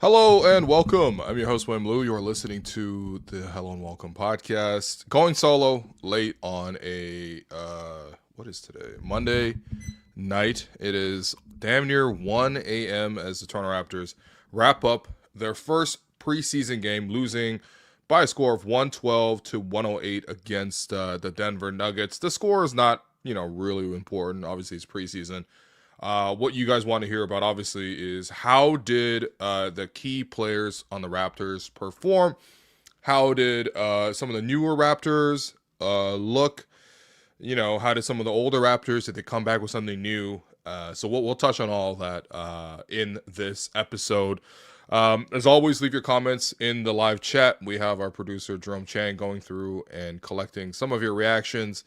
Hello and welcome. I'm your host, William Lou. You are listening to the Hello and Welcome podcast. Going solo late on what is today? Monday night. It is damn near 1 a.m. as the Toronto Raptors wrap up their first preseason game, losing by a score of 112 to 108 against the Denver Nuggets. The score is not, really important. Obviously, it's preseason. What you guys want to hear about, obviously, is how did the key players on the Raptors perform? How did some of the newer Raptors look? How did some of the older Raptors, did they come back with something new? So we'll touch on all of that in this episode. As always, leave your comments in the live chat. We have our producer, Jerome Chang, going through and collecting some of your reactions.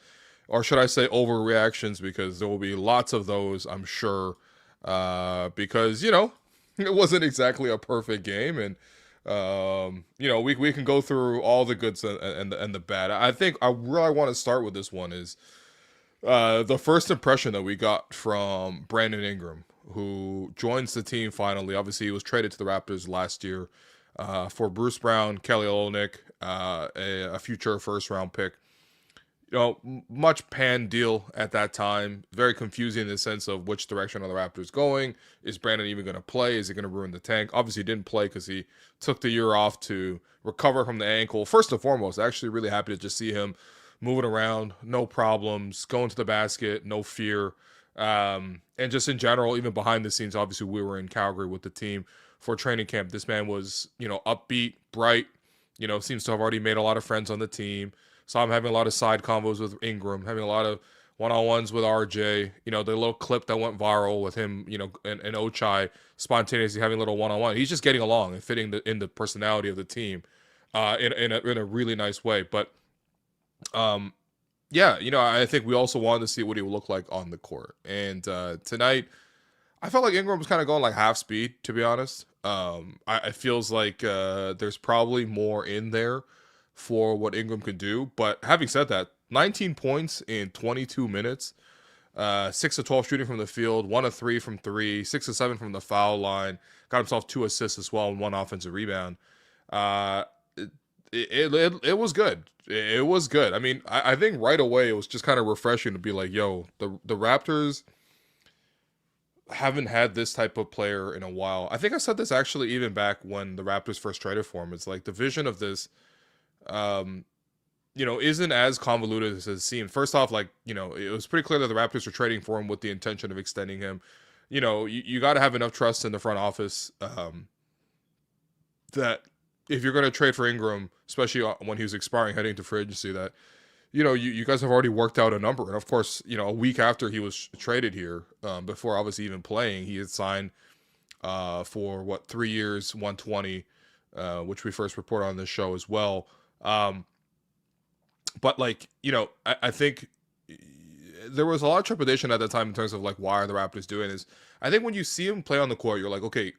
Or should I say overreactions, because there will be lots of those, I'm sure, because, it wasn't exactly a perfect game. And, we can go through all the goods and the bad. I think I really want to start with this one is the first impression that we got from Brandon Ingram, who joins the team finally. Obviously, he was traded to the Raptors last year for Bruce Brown, Kelly Olynyk, a future first-round pick. Much panned deal at that time. Very confusing in the sense of which direction are the Raptors going. Is Brandon even going to play? Is he going to ruin the tank? Obviously, he didn't play because he took the year off to recover from the ankle. First and foremost, actually really happy to just see him moving around, no problems, going to the basket, no fear. And just in general, even behind the scenes, obviously we were in Calgary with the team for training camp. This man was, upbeat, bright, seems to have already made a lot of friends on the team. So I'm having a lot of side combos with Ingram, having a lot of one-on-ones with RJ. The little clip that went viral with him, and Ochai spontaneously having a little one-on-one. He's just getting along and fitting in the personality of the team in a really nice way. But, I think we also wanted to see what he would look like on the court. And tonight, I felt like Ingram was kind of going like half speed, to be honest. It feels like there's probably more in there for what Ingram could do. But having said that, 19 points in 22 minutes, 6 of 12 shooting from the field, 1 of 3 from 3, 6 of 7 from the foul line, got himself 2 assists as well and 1 offensive rebound. It was good. It was good. I mean, I think right away it was just kind of refreshing to be like, yo, the Raptors haven't had this type of player in a while. I think I said this actually even back when the Raptors first traded for him. It's like the vision of this isn't as convoluted as it seemed. First off, it was pretty clear that the Raptors were trading for him with the intention of extending him. You got to have enough trust in the front office that if you're going to trade for Ingram, especially when he was expiring heading to free agency, that, you guys have already worked out a number. And of course, a week after he was traded here, before obviously even playing, he had signed for 3 years, 120, which we first reported on this show as well. But I think there was a lot of trepidation at that time in terms of why are the Raptors doing this? I think when you see him play on the court, you're like, okay,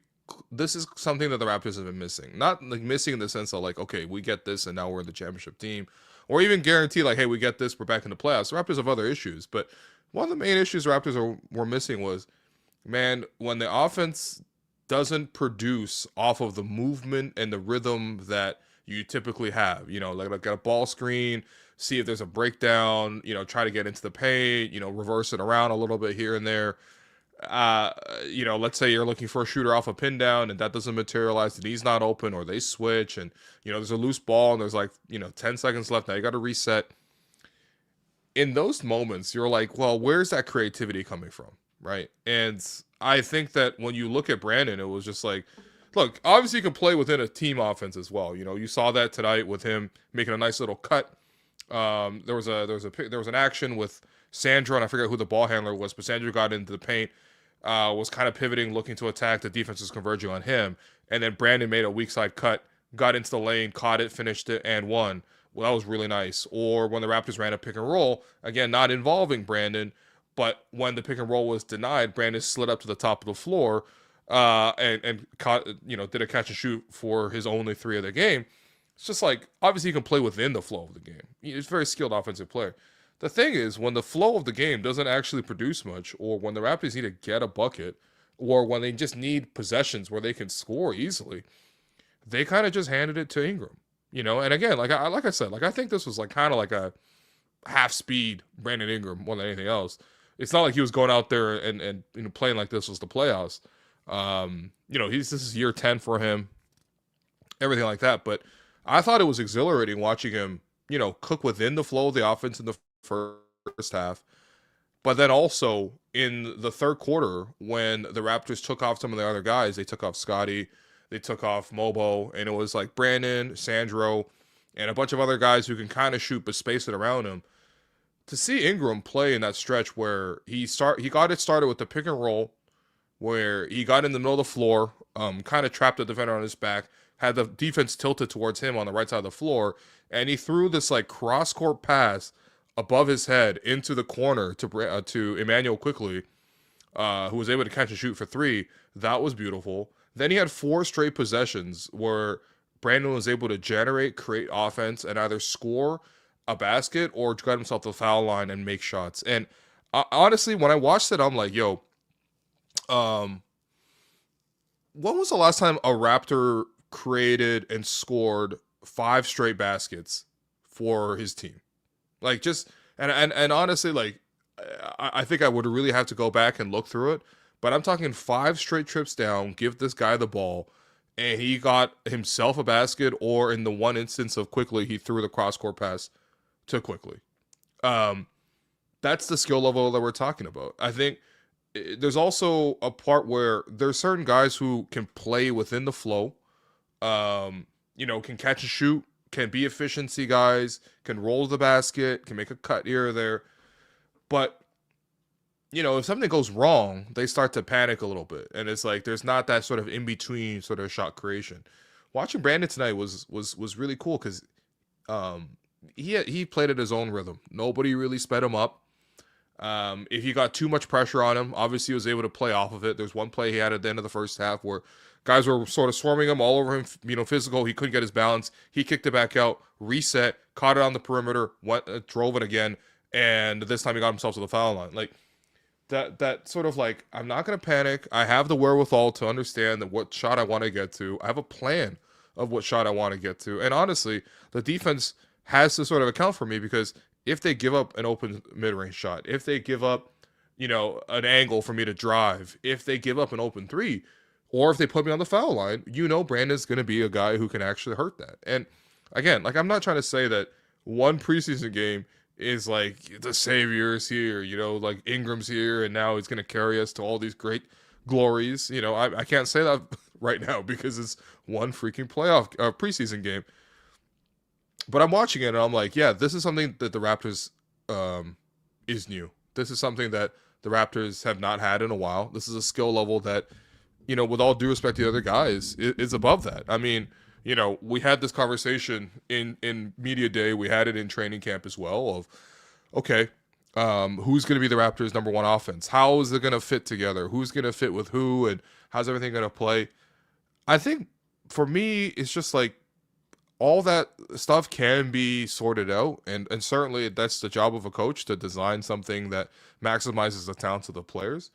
this is something that the Raptors have been missing. Not missing in the sense of okay, we get this and now we're in the championship team, or even guarantee hey, we get this, we're back in the playoffs. The Raptors have other issues, but one of the main issues the Raptors were missing was, man, when the offense doesn't produce off of the movement and the rhythm that you typically have, like a ball screen, see if there's a breakdown, try to get into the paint, reverse it around a little bit here and there. Let's say you're looking for a shooter off a pin down and that doesn't materialize and he's not open, or they switch and, there's a loose ball and there's 10 seconds left. Now you got to reset. In those moments, you're like, well, where's that creativity coming from? Right. And I think that when you look at Brandon, it was just look, obviously you can play within a team offense as well. You saw that tonight with him making a nice little cut. There was an action with Sandro, and I forget who the ball handler was, but Sandro got into the paint, was kind of pivoting, looking to attack. The defense was converging on him, and then Brandon made a weak side cut, got into the lane, caught it, finished it, and won. Well, that was really nice. Or when the Raptors ran a pick and roll, again, not involving Brandon, but when the pick and roll was denied, Brandon slid up to the top of the floor and caught, did a catch and shoot for his only 3 of the game. It's just obviously he can play within the flow of the game. He's a very skilled offensive player. The thing is, when the flow of the game doesn't actually produce much, or when the Raptors need to get a bucket, or when they just need possessions where they can score easily, they kind of just handed it to Ingram. And again, like I said, like I think this was like kind of like a half speed Brandon Ingram more than anything else. It's not like he was going out there and playing like this was the playoffs. This is year 10 for him, everything like that. But I thought it was exhilarating watching him, cook within the flow of the offense in the first half. But then also in the third quarter, when the Raptors took off some of the other guys, they took off Scotty, they took off Mobo, and it was like Brandon, Sandro, and a bunch of other guys who can kind of shoot but space it around him. To see Ingram play in that stretch where he got it started with the pick and roll, where he got in the middle of the floor, kind of trapped the defender on his back, had the defense tilted towards him on the right side of the floor, and he threw this like cross-court pass above his head into the corner to Emmanuel Quickly, who was able to catch and shoot for three. That was beautiful. Then he had 4 straight possessions where Brandon was able to create offense, and either score a basket or get himself to the foul line and make shots. And honestly, when I watched it, I'm like, yo, when was the last time a Raptor created and scored 5 straight baskets for his team? Like, just and honestly, like, I think I would really have to go back and look through it. But I'm talking 5 straight trips down, give this guy the ball, and he got himself a basket, or in the one instance of Quickly, he threw the cross-court pass to Quickly. That's the skill level that we're talking about. I think there's also a part where there's certain guys who can play within the flow, can catch and shoot, can be efficiency guys, can roll the basket, can make a cut here or there. But if something goes wrong, they start to panic a little bit. And it's like there's not that sort of in-between sort of shot creation. Watching Brandon tonight was really cool because he played at his own rhythm. Nobody really sped him up. If he got too much pressure on him, obviously he was able to play off of it. There's one play he had at the end of the first half where guys were sort of swarming him all over him, physical. He couldn't get his balance. He kicked it back out, reset, caught it on the perimeter, drove it again, and this time he got himself to the foul line. Like, that sort of like, I'm not going to panic. I have the wherewithal to understand that what shot I want to get to. I have a plan of what shot I want to get to. And honestly, the defense has to sort of account for me, because if they give up an open mid-range shot, if they give up, an angle for me to drive, if they give up an open three, or if they put me on the foul line, Brandon's going to be a guy who can actually hurt that. And again, like, I'm not trying to say that one preseason game is like the savior's here, like Ingram's here, and now he's going to carry us to all these great glories. I can't say that right now because it's one freaking preseason game. But I'm watching it and I'm like, yeah, this is something that the Raptors is new. This is something that the Raptors have not had in a while. This is a skill level that, with all due respect to the other guys, is above that. I mean, we had this conversation in media day. We had it in training camp as well of, okay, who's going to be the Raptors' number one offense? How is it going to fit together? Who's going to fit with who? And how's everything going to play? I think for me, it's just like all that stuff can be sorted out. And certainly that's the job of a coach, to design something that maximizes the talents of the players.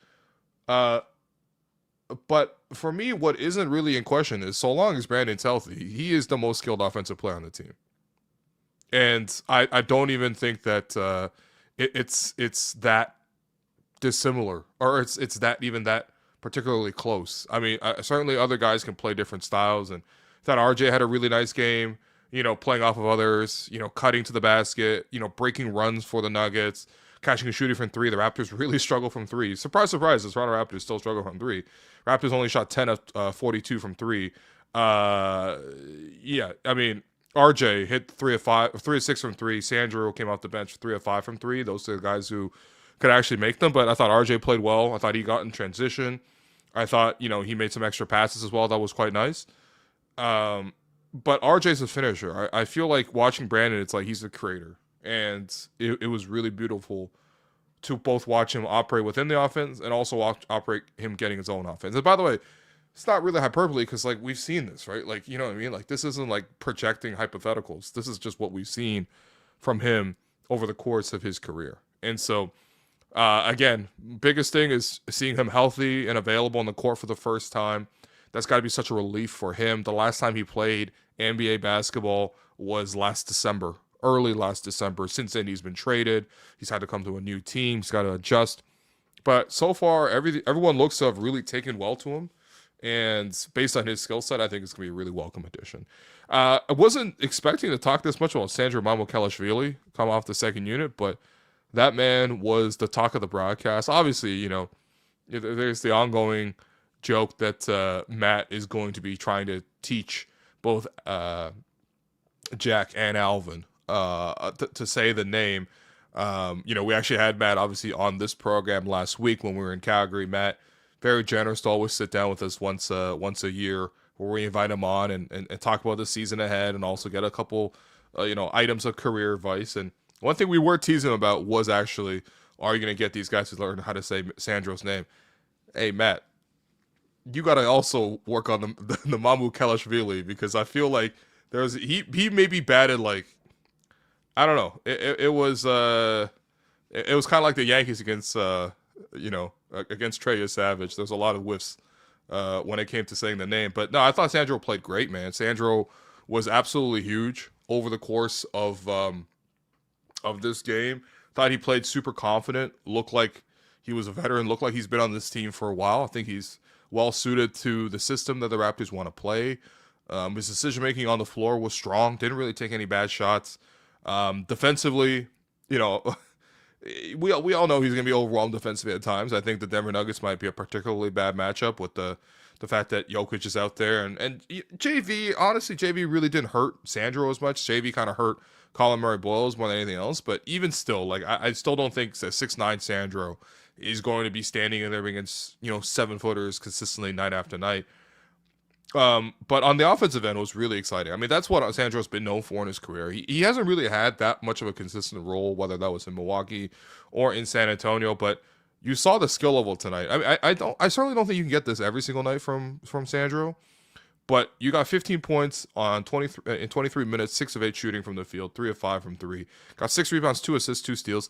But for me, what isn't really in question is, so long as Brandon's healthy, he is the most skilled offensive player on the team. And I don't even think that it's that dissimilar, or it's that particularly close. I mean, certainly other guys can play different styles, and I thought RJ had a really nice game, playing off of others, cutting to the basket, breaking runs for the Nuggets, catching and shooting from three. The Raptors really struggle from three. Surprise, surprise, the Toronto Raptors still struggle from three. Raptors only shot 10 of 42 from three. Yeah, I mean, RJ hit 3 of 6 from three. Sandro came off the bench 3 of 5 from three. Those are the guys who could actually make them. But I thought RJ played well. I thought he got in transition. I thought, he made some extra passes as well. That was quite nice. But RJ's a finisher. I feel like watching Brandon, it's like he's a creator. And it was really beautiful to both watch him operate within the offense and also operate him getting his own offense. And by the way, it's not really hyperbole, because like we've seen this, right? Like, you know what I mean? Like, this isn't like projecting hypotheticals. This is just what we've seen from him over the course of his career. And so Again, biggest thing is seeing him healthy and available on the court for the first time. That's got to be such a relief for him. The last time he played NBA basketball was last December, early last December. Since then, he's been traded. He's had to come to a new team. He's got to adjust. But so far, everyone looks to have really taken well to him. And based on his skill set, I think it's going to be a really welcome addition. I wasn't expecting to talk this much about Sandro Mamukelashvili come off the second unit, but that man was the talk of the broadcast. Obviously, there's the ongoing joke that Matt is going to be trying to teach both Jack and Alvin to say the name. We actually had Matt obviously on this program last week when we were in Calgary. Matt, very generous to always sit down with us once a year where we invite him on and talk about the season ahead and also get a couple items of career advice. And one thing we were teasing him about was actually, are you going to get these guys to learn how to say Sandro's name? Hey, Matt, you got to also work on the Mamukelashvili, because I feel like he may be bad at, like, I don't know. It was kind of like the Yankees against against Trey Savage. There's a lot of whiffs when it came to saying the name. But no, I thought Sandro played great, man. Sandro was absolutely huge over the course of this game. Thought he played super confident. Looked like he was a veteran. Looked like he's been on this team for a while. I think he's well suited to the system that the Raptors want to play. His decision making on the floor was strong. Didn't really take any bad shots. Defensively, we all know he's going to be overwhelmed defensively at times. I think the Denver Nuggets might be a particularly bad matchup with the fact that Jokic is out there. And JV, honestly, JV really didn't hurt Sandro as much. JV kind of hurt Colin Murray-Boyles more than anything else. But even still, like, I still don't think that 6'9" Sandro is going to be standing in there against, 7-footers consistently night after night. But on the offensive end, it was really exciting. I mean, that's what Sandro's been known for in his career. He hasn't really had that much of a consistent role, whether that was in Milwaukee or in San Antonio. But you saw the skill level tonight. I mean, I certainly don't think you can get this every single night from Sandro. But you got 15 points in 23 minutes, 6 of 8 shooting from the field, 3 of 5 from 3. Got 6 rebounds, 2 assists, 2 steals.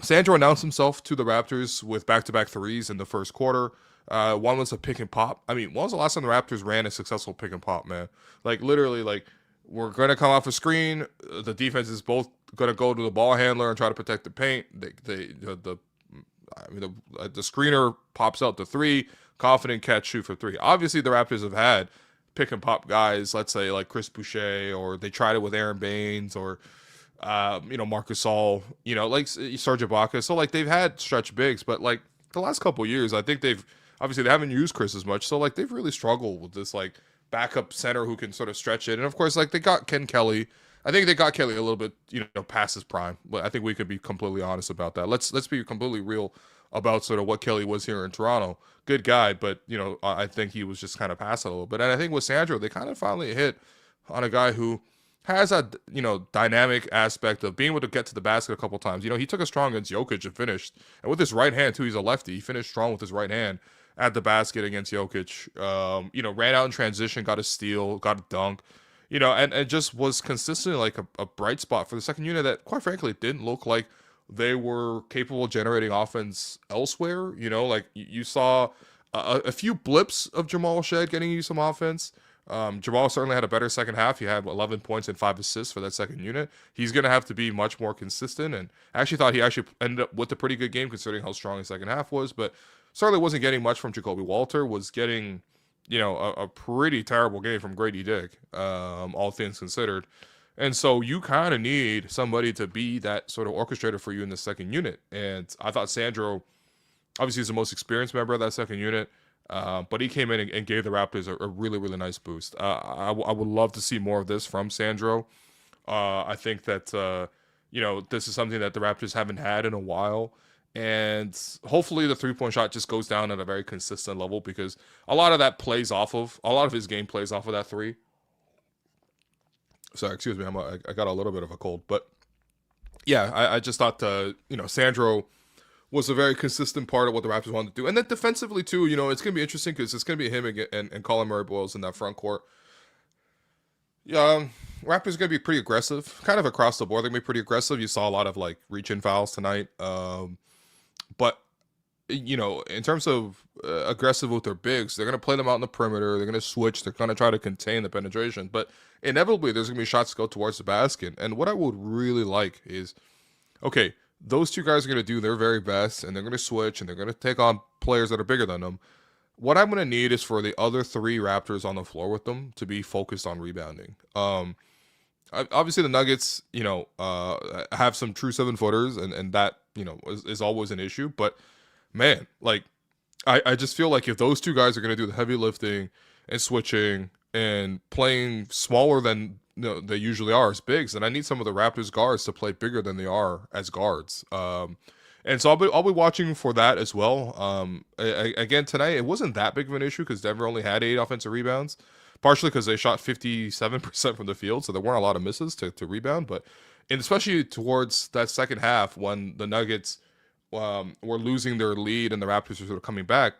Sandro announced himself to the Raptors with back-to-back threes in the first quarter. One was a pick and pop. I mean, when was the last time the Raptors ran a successful pick and pop, man? Like, literally, like, we're going to come off a screen. The defense is both going to go to the ball handler and try to protect the paint. The screener pops out the 3. Confident catch, shoot for 3. Obviously, the Raptors have had pick and pop guys, let's say, like Chris Boucher, or they tried it with Aaron Baines, or Marcus All, like Serge Ibaka. So, like, they've had stretch bigs, but, like, the last couple of years, I think they haven't used Chris as much. So, like, they've really struggled with this, like, backup center who can sort of stretch it. And, of course, like, they got Ken Kelly. I think they got Kelly a little bit, past his prime. But I think we could be completely honest about that. Let's be completely real about sort of what Kelly was here in Toronto. Good guy, but, I think he was just kind of past it a little bit. And I think with Sandro, they kind of finally hit on a guy who has that, dynamic aspect of being able to get to the basket a couple times. He took a strong against Jokic and finished. And with his right hand, too, he's a lefty. He finished strong with his right hand at the basket against Jokic. Ran out in transition, got a steal, got a dunk. And just was consistently like a bright spot for the second unit that, quite frankly, didn't look like they were capable of generating offense elsewhere. Like you saw a few blips of Jamal Shed getting you some offense. Jamal certainly had a better second half. He had 11 points and 5 assists for that second unit. He's going to have to be much more consistent. And I actually thought he actually ended up with a pretty good game considering how strong his second half was. But certainly wasn't getting much from Jacoby Walter. Was getting, a pretty terrible game from Grady Dick, all things considered. And so you kind of need somebody to be that sort of orchestrator for you in the second unit. And I thought Sandro, obviously, is the most experienced member of that second unit. But he came in and gave the Raptors a really, really nice boost. I would love to see more of this from Sandro. I think that, this is something that the Raptors haven't had in a while. And hopefully the three-point shot just goes down at a very consistent level, because a lot of his game plays off of that 3. Sorry, excuse me. I got a little bit of a cold. But, yeah, I just thought, Sandro was a very consistent part of what the Raptors wanted to do. And then defensively, too, it's going to be interesting because it's going to be him and Colin Murray-Boyles in that front court. Yeah, Raptors are going to be pretty aggressive, kind of across the board. They're going to be pretty aggressive. You saw a lot of like reach-in fouls tonight. But in terms of aggressive with their bigs, they're going to play them out in the perimeter. They're going to switch. They're going to try to contain the penetration. But inevitably, there's going to be shots to go towards the basket. And what I would really like is, okay, those two guys are going to do their very best, and they're going to switch, and they're going to take on players that are bigger than them. What I'm going to need is for the other three Raptors on the floor with them to be focused on rebounding. Obviously the Nuggets, have some true 7-footers, and that, is always an issue. But man, like, I just feel like if those two guys are going to do the heavy lifting and switching and playing smaller than they usually are as bigs, then I need some of the Raptors guards to play bigger than they are as guards. And so I'll be watching for that as well. Again, tonight, it wasn't that big of an issue because Denver only had 8 offensive rebounds, partially because they shot 57% from the field, so there weren't a lot of misses to rebound. But and especially towards that second half when the Nuggets were losing their lead and the Raptors were sort of coming back,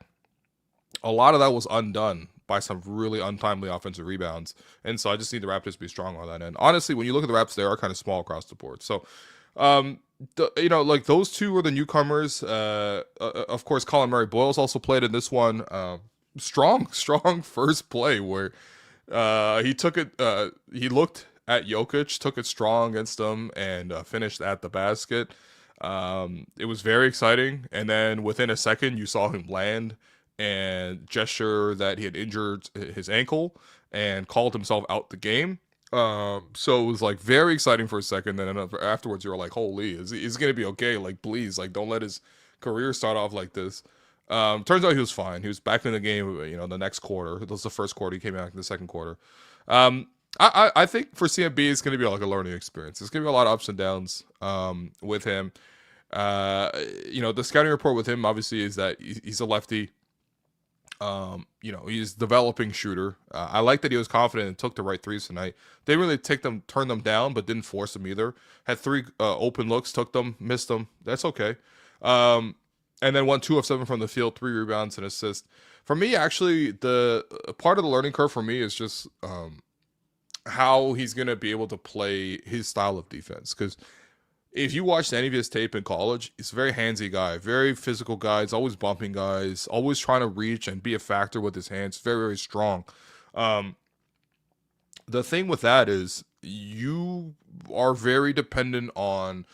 a lot of that was undone by some really untimely offensive rebounds. And so I just need the Raptors to be strong on that end. Honestly, when you look at the Raptors, they are kind of small across the board. So like those two were the newcomers. Of course, Colin Murray-Boyles also played in this one. Strong first play where he took it. He looked at Jokic, took it strong against him, and finished at the basket. It was very exciting. And then within a second, you saw him land and gesture that he had injured his ankle and called himself out the game. So it was like very exciting for a second. Then afterwards, you were like, "Holy, is gonna be okay? Like, please, like, don't let his career start off like this." Turns out he was fine. He was back in the game. The next quarter. It was the first quarter. He came back in the second quarter. I think for CMB, it's gonna be like a learning experience. There's gonna be a lot of ups and downs with him. The scouting report with him obviously is that he's a lefty. He's developing shooter. I like that he was confident and took the right threes tonight. They really turn them down, but didn't force them either. Had 3 open looks, took them, missed them. That's okay. And then won 2 of 7 from the field, 3 rebounds and assist. For me, actually, the part of the learning curve for me is just how he's gonna be able to play his style of defense. Because if you watched any of his tape in college, he's a very handsy guy, very physical guy. He's always bumping guys, always trying to reach and be a factor with his hands. Very, very strong. The thing with that is you are very dependent on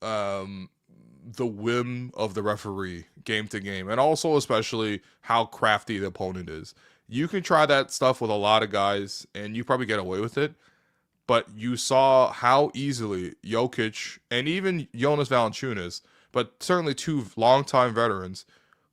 the whim of the referee game to game, and also especially how crafty the opponent is. You can try that stuff with a lot of guys, and you probably get away with it. But you saw how easily Jokic and even Jonas Valanciunas, but certainly 2 longtime veterans,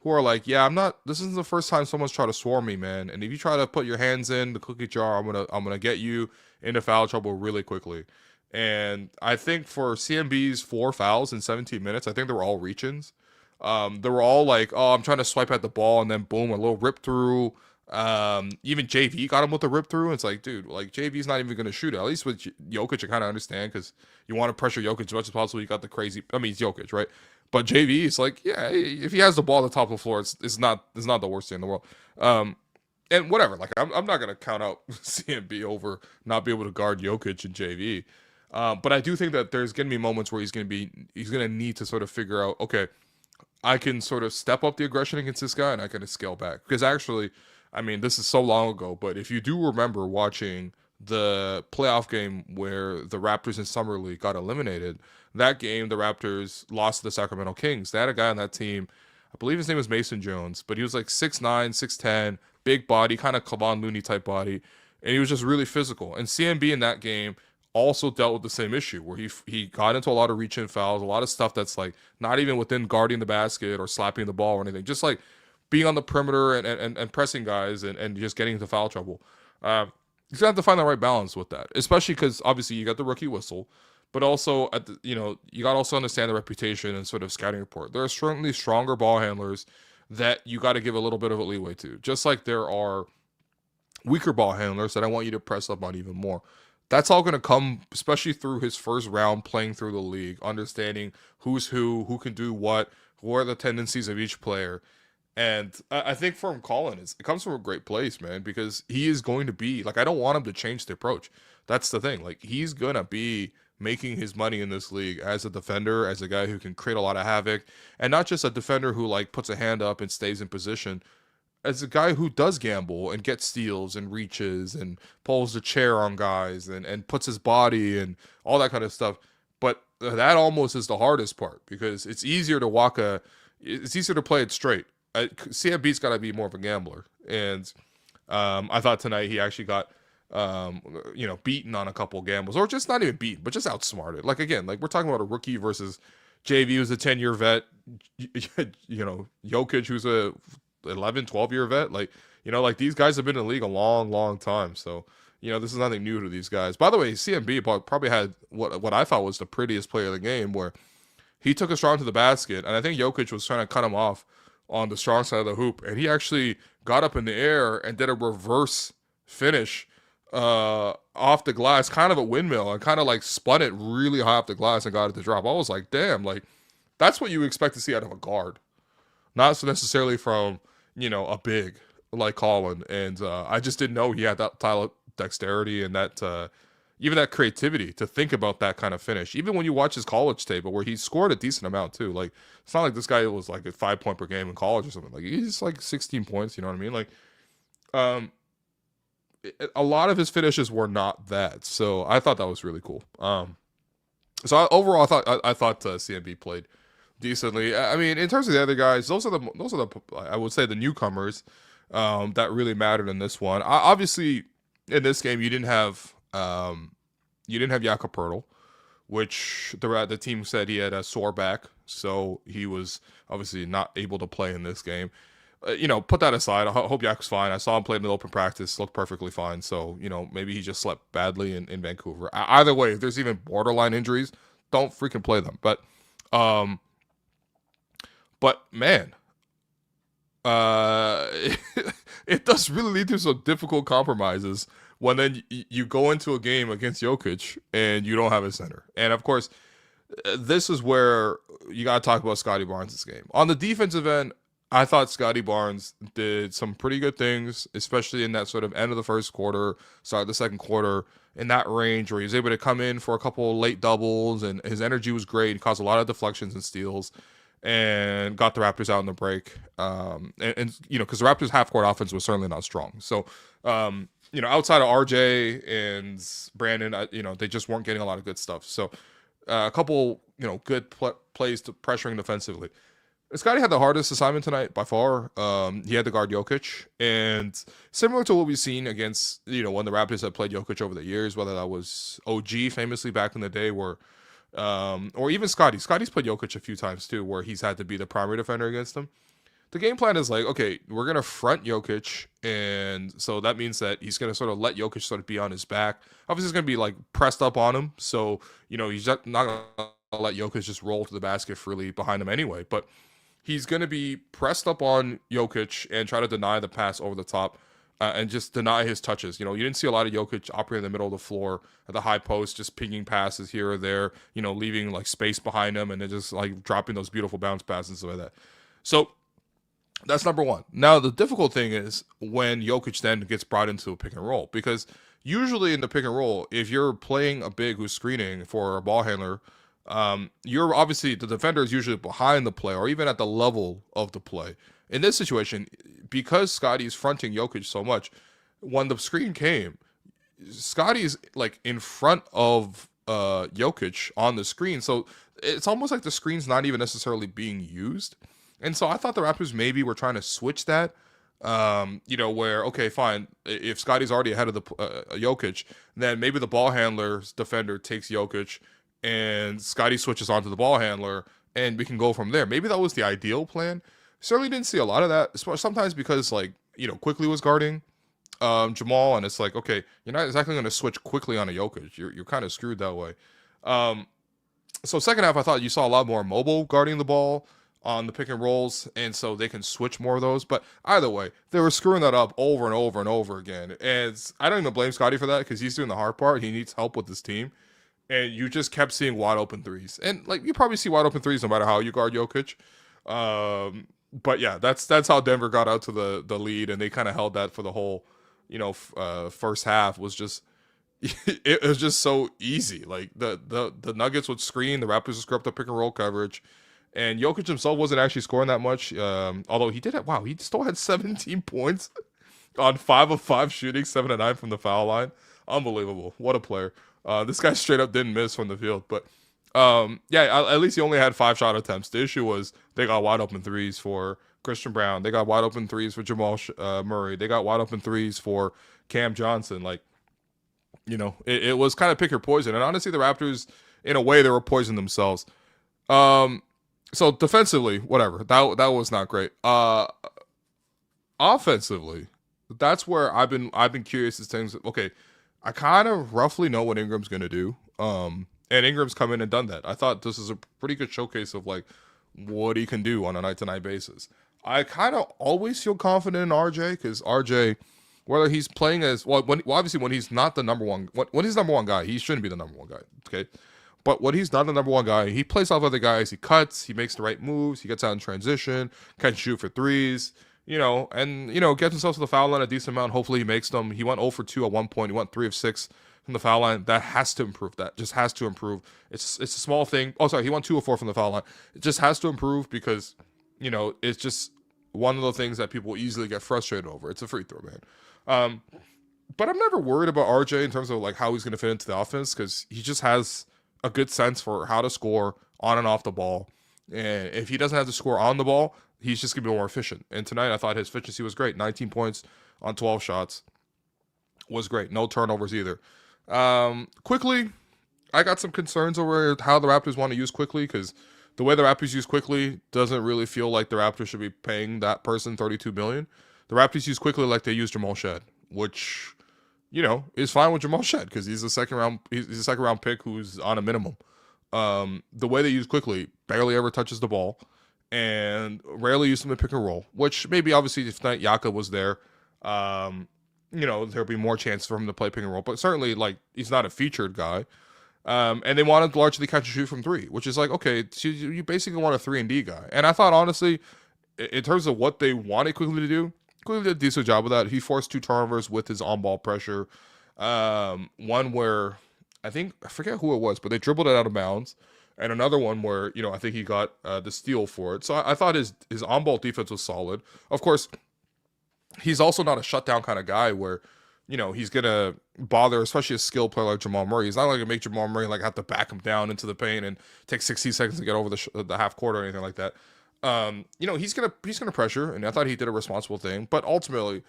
who are like, yeah, this isn't the first time someone's tried to swarm me, man. And if you try to put your hands in the cookie jar, I'm gonna get you into foul trouble really quickly. And I think for CMB's 4 fouls in 17 minutes, I think they were all reach-ins. They were all like, oh, I'm trying to swipe at the ball, and then boom, a little rip through. Even JV got him with the rip through. It's like, dude, like JV's not even gonna shoot it. At least with Jokic, I kind of understand because you want to pressure Jokic as much as possible. You got the crazy. I mean, it's Jokic, right? But JV is like, yeah, if he has the ball at the top of the floor, it's not the worst thing in the world. And whatever. Like, I'm not gonna count out CMB over not be able to guard Jokic and JV. But I do think that there's gonna be moments where he's gonna need to sort of figure out, okay, I can sort of step up the aggression against this guy, and I can scale back. Because actually, I mean, this is so long ago, but if you do remember watching the playoff game where the Raptors in Summer League got eliminated, that game, the Raptors lost to the Sacramento Kings. They had a guy on that team, I believe his name was Mason Jones, but he was like 6'9", 6'10", big body, kind of Kevon Looney type body, and he was just really physical. And CMB in that game also dealt with the same issue where he got into a lot of reach-in fouls, a lot of stuff that's like not even within guarding the basket or slapping the ball or anything, just like being on the perimeter and pressing guys and just getting into foul trouble. He's going to have to find the right balance with that, especially because obviously you got the rookie whistle, but also you got to also understand the reputation and sort of scouting report. There are certainly stronger ball handlers that you got to give a little bit of a leeway to, just like there are weaker ball handlers that I want you to press up on even more. That's all going to come, especially through his first round playing through the league, understanding who's who can do what are the tendencies of each player. And I think from Colin, it comes from a great place, man, because he is going to be like, I don't want him to change the approach. That's the thing. Like, he's going to be making his money in this league as a defender, as a guy who can create a lot of havoc, and not just a defender who like puts a hand up and stays in position, as a guy who does gamble and gets steals and reaches and pulls the chair on guys and puts his body and all that kind of stuff. But that almost is the hardest part, because it's easier to play it straight. CMB's got to be more of a gambler, and I thought tonight he actually got beaten on a couple gambles, or just not even beaten, but just outsmarted. Like, again, like, we're talking about a rookie versus JV, who's a 10-year vet, Jokic, who's a 11, 12-year vet. Like, like, these guys have been in the league a long, long time. So, this is nothing new to these guys. By the way, CMB probably had what I thought was the prettiest play of the game, where he took a strong to the basket, and I think Jokic was trying to cut him off on the strong side of the hoop, and he actually got up in the air and did a reverse finish off the glass, kind of a windmill, and kind of like spun it really high off the glass and got it to drop. I was like, damn, like, that's what you expect to see out of a guard, not so necessarily from a big like Colin. And I just didn't know he had that style of dexterity and that even that creativity to think about that kind of finish. Even when you watch his college tape, where he scored a decent amount too. Like, it's not like this guy was like a 5 point per game in college or something. Like, he's like 16 points. You know what I mean? Like, a lot of his finishes were not that. So I thought that was really cool. Overall, I thought CMB played decently. I mean, in terms of the other guys, those are the I would say the newcomers that really mattered in this one. Obviously, in this game, you didn't have Jakob Poeltl, which the team said he had a sore back, so he was obviously not able to play in this game. Put that aside. I hope Jakob's fine. I saw him play in the open practice, looked perfectly fine. So, maybe he just slept badly in Vancouver. Either way, if there's even borderline injuries, don't freaking play them. But man, it does really lead to some difficult compromises when then you go into a game against Jokic and you don't have a center. And of course, this is where you got to talk about Scotty Barnes' game. On the defensive end, I thought Scotty Barnes did some pretty good things, especially in that sort of end of the first quarter, start of the second quarter, in that range where he was able to come in for a couple of late doubles, and his energy was great. He caused a lot of deflections and steals and got the Raptors out in the break. And because the Raptors' half-court offense was certainly not strong. So, outside of RJ and Brandon, they just weren't getting a lot of good stuff. So, a couple, good plays to pressuring defensively. Scotty had the hardest assignment tonight by far. He had to guard Jokic, and similar to what we've seen against, when the Raptors have played Jokic over the years, whether that was OG famously back in the day, or even Scotty. Scotty's played Jokic a few times too, where he's had to be the primary defender against him. The game plan is like, okay, we're going to front Jokic, and so that means that he's going to sort of let Jokic sort of be on his back. Obviously, he's going to be like pressed up on him, so, he's not going to let Jokic just roll to the basket freely behind him anyway, but he's going to be pressed up on Jokic and try to deny the pass over the top and just deny his touches. You didn't see a lot of Jokic operating in the middle of the floor at the high post, just pinging passes here or there, leaving like space behind him and then just like dropping those beautiful bounce passes and stuff like that. So that's number one. Now, the difficult thing is when Jokic then gets brought into a pick and roll, because usually in the pick and roll, if you're playing a big who's screening for a ball handler, you're obviously, the defender is usually behind the play or even at the level of the play. In this situation, because Scotty's fronting Jokic so much, when the screen came, Scotty's like in front of Jokic on the screen. So it's almost like the screen's not even necessarily being used. And so I thought the Raptors maybe were trying to switch that, where, okay, fine, if Scotty's already ahead of the Jokic, then maybe the ball handler's defender takes Jokic and Scotty switches onto the ball handler, and we can go from there. Maybe that was the ideal plan. Certainly didn't see a lot of that, sometimes because, like, Quickly was guarding Jamal, and it's like, okay, you're not exactly going to switch quickly on a Jokic. You're kind of screwed that way. So second half, I thought you saw a lot more mobile guarding the ball on the pick and rolls, and so they can switch more of those. But either way, they were screwing that up over and over and over again. And I don't even blame Scotty for that, because he's doing the hard part. He needs help with his team. And you just kept seeing wide open threes. And like, you probably see wide open threes no matter how you guard Jokic. But yeah, that's how Denver got out to the lead, and they kind of held that for the whole, first half. Was just it was just so easy. Like the Nuggets would screen, the Raptors would screw up the pick and roll coverage, and Jokic himself wasn't actually scoring that much. Although he did have, wow, he still had 17 points on 5 of 5 shooting, 7 of 9 from the foul line. Unbelievable. What a player. This guy straight up didn't miss from the field. But yeah, at least he only had 5 shot attempts. The issue was they got wide open threes for Christian Brown. They got wide open threes for Jamal Murray. They got wide open threes for Cam Johnson. Like, it was kind of pick your poison. And honestly, the Raptors, in a way, they were poisoning themselves. So defensively, whatever. That was not great. Offensively, that's where I've been curious as things. Okay, I kind of roughly know what Ingram's gonna do. And Ingram's come in and done that. I thought this is a pretty good showcase of like what he can do on a night-to-night basis. I kind of always feel confident in RJ because RJ, whether he's playing as obviously when he's not the number one, when he's number one guy, he shouldn't be the number one guy. Okay, but when he's not the number one guy, he plays off other guys. He cuts, he makes the right moves, he gets out in transition, can shoot for threes. And gets himself to the foul line a decent amount. Hopefully he makes them. He went 0 for 2 at one point. He went 3 of 6 from the foul line. That has to improve. That just has to improve. It's a small thing. Oh, sorry, he went 2 of 4 from the foul line. It just has to improve because, it's just one of the things that people easily get frustrated over. It's a free throw, man. But I'm never worried about RJ in terms of like how he's going to fit into the offense because he just has a good sense for how to score on and off the ball. And if he doesn't have to score on the ball, he's just going to be more efficient. And tonight, I thought his efficiency was great. 19 points on 12 shots was great. No turnovers either. Quickly, I got some concerns over how the Raptors want to use Quickly because the way the Raptors use Quickly doesn't really feel like the Raptors should be paying that person $32 million. The Raptors use Quickly like they use Jamal Shead, which, is fine with Jamal Shead because he's a second round pick who's on a minimum. The way they use Quickly barely ever touches the ball and rarely use him in pick and roll, which maybe obviously if tonight Yaka was there, there'll be more chance for him to play pick and roll, but certainly like he's not a featured guy. And they wanted to largely catch and shoot from 3, which is like, okay, so you basically want a 3-and-D guy. And I thought honestly, in terms of what they wanted Quickly to do, Quickly did a decent job with that. He forced 2 turnovers with his on-ball pressure. One where I forget who it was, but they dribbled it out of bounds. And another one where, I think he got the steal for it. So I thought his on-ball defense was solid. Of course, he's also not a shutdown kind of guy where, he's going to bother, especially a skilled player like Jamal Murray. He's not going to make Jamal Murray like have to back him down into the paint and take 60 seconds to get over the half court or anything like that. He's gonna pressure, and I thought he did a responsible thing. But ultimately,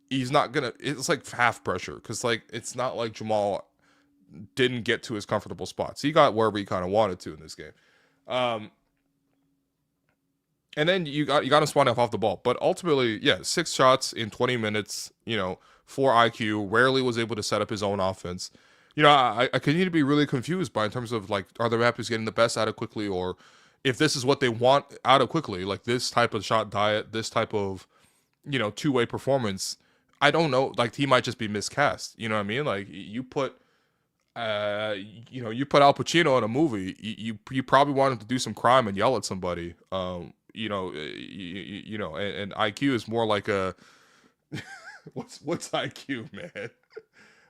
he's not gonna. It's like half pressure because like it's not like Jamal didn't get to his comfortable spots. He got wherever he kind of wanted to in this game. And then you got him spawning off the ball. But ultimately, yeah, 6 shots in 20 minutes, 4 IQ, rarely was able to set up his own offense. I continue to be really confused by in terms of like, are the Raptors getting the best out of Quickly, or if this is what they want out of Quickly, like this type of shot diet, this type of, two-way performance. I don't know. Like he might just be miscast. You know what I mean? Like you put Al Pacino in a movie, you probably want him to do some crime and yell at somebody. And IQ is more like a what's IQ, man?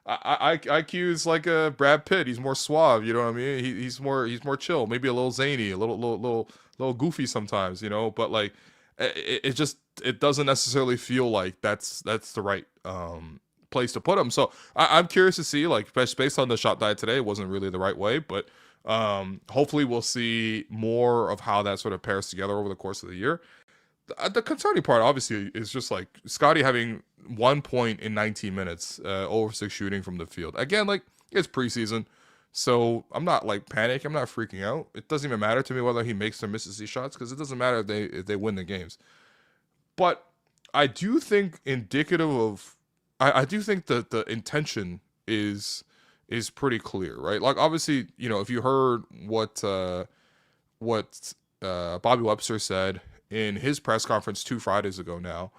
IQ is like a Brad Pitt. He's more suave, you know what I mean? He's more chill, maybe a little zany, a little goofy sometimes, But like it doesn't necessarily feel like that's the right place to put him. So I'm curious to see, like, based on the shot diet today, it wasn't really the right way, but hopefully we'll see more of how that sort of pairs together over the course of the year. The concerning part, obviously, is just like Scotty having 1 point in 19 minutes, over 6 shooting from the field. Again, like it's preseason, so I'm not like panicking. I'm not freaking out. It doesn't even matter to me whether he makes or misses these shots because it doesn't matter if they win the games. But I do think indicative of, I do think that the intention is pretty clear, right? Like obviously, if you heard what Bobby Webster said in his press conference 2 Fridays ago now,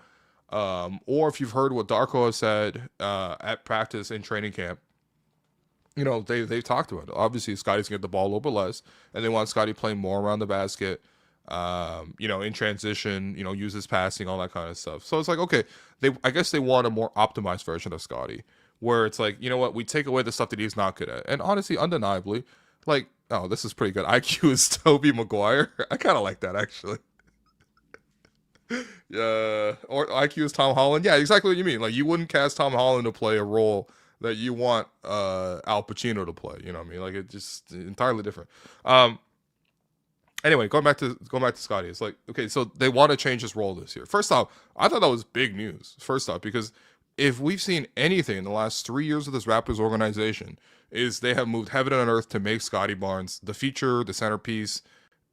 or if you've heard what Darko has said at practice in training camp, they've talked about it. Obviously, Scotty's gonna get the ball a little bit less, and they want Scotty playing more around the basket. in transition, uses passing, all that kind of stuff. So it's like, okay, I guess they want a more optimized version of Scotty, where it's like, you know what, we take away the stuff that he's not good at. And honestly, undeniably, like, oh, this is pretty good. IQ is Tobey Maguire. I kind of like that, actually. Yeah, or IQ is Tom Holland. Yeah, exactly what you mean. Like, you wouldn't cast Tom Holland to play a role that you want Al Pacino to play. You know what I mean? Like, it's just entirely different. Anyway, going back to Scotty, it's like, okay, so they want to change his role this year. First off, I thought that was big news. First off, because if we've seen anything in the last 3 years of this Raptors organization, is they have moved heaven and earth to make Scotty Barnes the feature, the centerpiece,